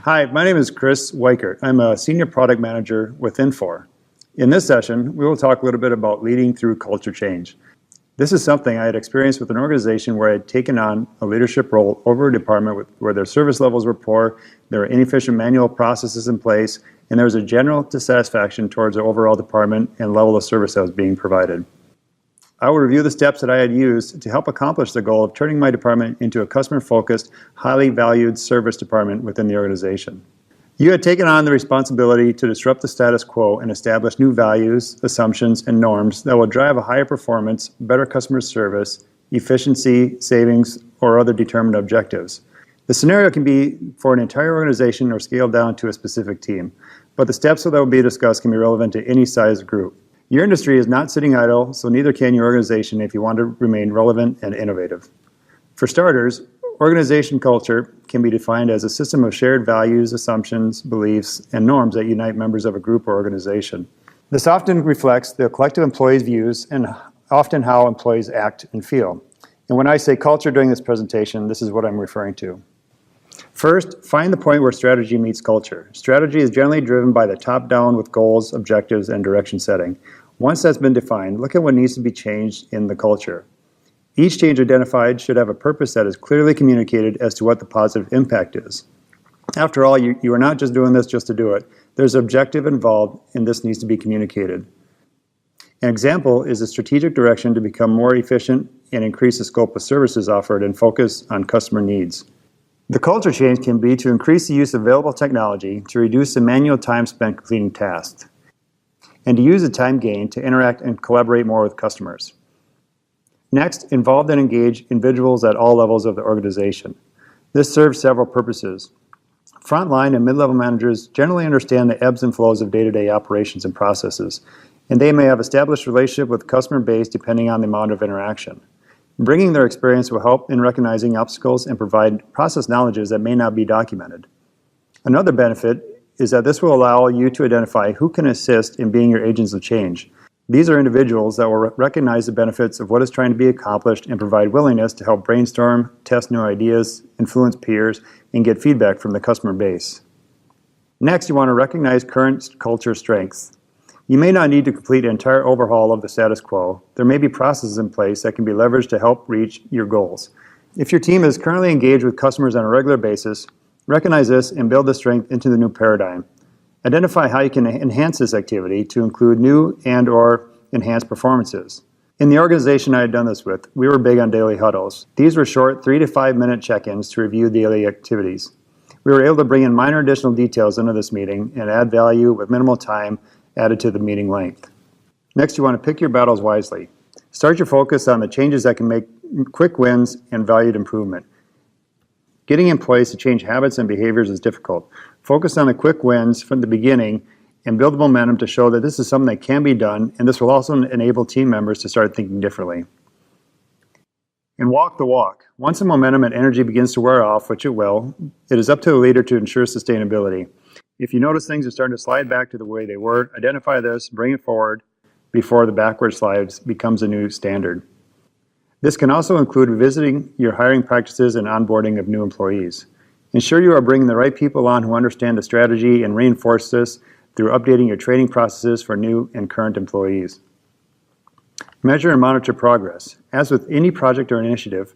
Hi, my name is Chris Wiekert. I'm a Senior Product Manager with Infor. In this session, we will talk a little bit about leading through culture change. This is something I had experienced with an organization where I had taken on a leadership role over a department where their service levels were poor, there were inefficient manual processes in place, and there was a general dissatisfaction towards the overall department and level of service that was being provided. I will review the steps that I had used to help accomplish the goal of turning my department into a customer-focused, highly valued service department within the organization. You had taken on the responsibility to disrupt the status quo and establish new values, assumptions, and norms that will drive a higher performance, better customer service, efficiency, savings, or other determined objectives. The scenario can be for an entire organization or scaled down to a specific team, but the steps that will be discussed can be relevant to any size group. Your industry is not sitting idle, so neither can your organization if you want to remain relevant and innovative. For starters, organization culture can be defined as a system of shared values, assumptions, beliefs, and norms that unite members of a group or organization. This often reflects the collective employees' views and often how employees act and feel. And when I say culture during this presentation, this is what I'm referring to. First, find the point where strategy meets culture. Strategy is generally driven by the top down with goals, objectives, and direction setting. Once that's been defined, look at what needs to be changed in the culture. Each change identified should have a purpose that is clearly communicated as to what the positive impact is. After all, you are not just doing this just to do it. There's an objective involved, and this needs to be communicated. An example is a strategic direction to become more efficient and increase the scope of services offered and focus on customer needs. The culture change can be to increase the use of available technology to reduce the manual time spent completing tasks, and to use the time gained to interact and collaborate more with customers. Next, involve and engage individuals at all levels of the organization. This serves several purposes. Frontline and mid-level managers generally understand the ebbs and flows of day-to-day operations and processes, and they may have established relationship with the customer base depending on the amount of interaction. Bringing their experience will help in recognizing obstacles and provide process knowledges that may not be documented. Another benefit is that this will allow you to identify who can assist in being your agents of change. These are individuals that will recognize the benefits of what is trying to be accomplished and provide willingness to help brainstorm, test new ideas, influence peers, and get feedback from the customer base. Next, you want to recognize current culture strengths. You may not need to complete an entire overhaul of the status quo. There may be processes in place that can be leveraged to help reach your goals. If your team is currently engaged with customers on a regular basis, recognize this and build the strength into the new paradigm. Identify how you can enhance this activity to include new and/or enhanced performances. In the organization I had done this with, we were big on daily huddles. These were short 3 to 5 minute check-ins to review daily activities. We were able to bring in minor additional details into this meeting and add value with minimal time added to the meeting length. Next, you want to pick your battles wisely. Start your focus on the changes that can make quick wins and valued improvement. Getting employees to change habits and behaviors is difficult. Focus on the quick wins from the beginning and build the momentum to show that this is something that can be done, and this will also enable team members to start thinking differently. And walk the walk. Once the momentum and energy begins to wear off, which it will, it is up to the leader to ensure sustainability. If you notice things are starting to slide back to the way they were, identify this, bring it forward before the backward slides becomes a new standard. This can also include revisiting your hiring practices and onboarding of new employees. Ensure you are bringing the right people on who understand the strategy and reinforce this through updating your training processes for new and current employees. Measure and monitor progress. As with any project or initiative,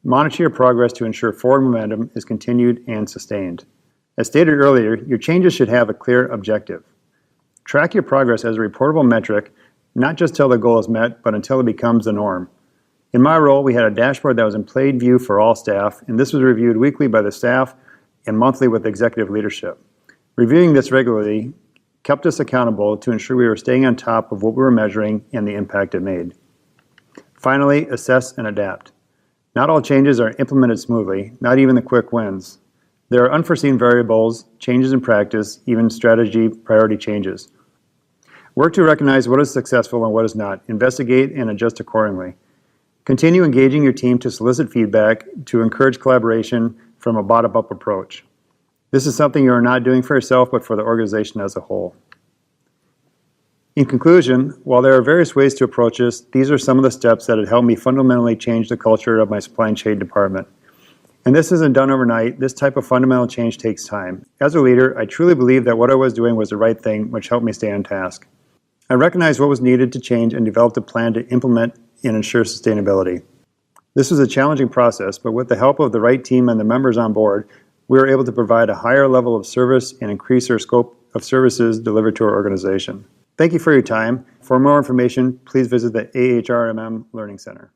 monitor your progress to ensure forward momentum is continued and sustained. As stated earlier, your changes should have a clear objective. Track your progress as a reportable metric, not just till the goal is met, but until it becomes the norm. In my role, we had a dashboard that was in plain view for all staff, and this was reviewed weekly by the staff and monthly with executive leadership. Reviewing this regularly kept us accountable to ensure we were staying on top of what we were measuring and the impact it made. Finally, assess and adapt. Not all changes are implemented smoothly, not even the quick wins. There are unforeseen variables, changes in practice, even strategy priority changes. Work to recognize what is successful and what is not. Investigate and adjust accordingly. Continue engaging your team to solicit feedback, to encourage collaboration from a bottom-up approach. This is something you are not doing for yourself, but for the organization as a whole. In conclusion, while there are various ways to approach this, these are some of the steps that have helped me fundamentally change the culture of my supply chain department. And this isn't done overnight. This type of fundamental change takes time. As a leader, I truly believe that what I was doing was the right thing, which helped me stay on task. I recognized what was needed to change and developed a plan to implement and ensure sustainability. This was a challenging process, but with the help of the right team and the members on board, we were able to provide a higher level of service and increase our scope of services delivered to our organization. Thank you for your time. For more information, please visit the AHRMM Learning Center.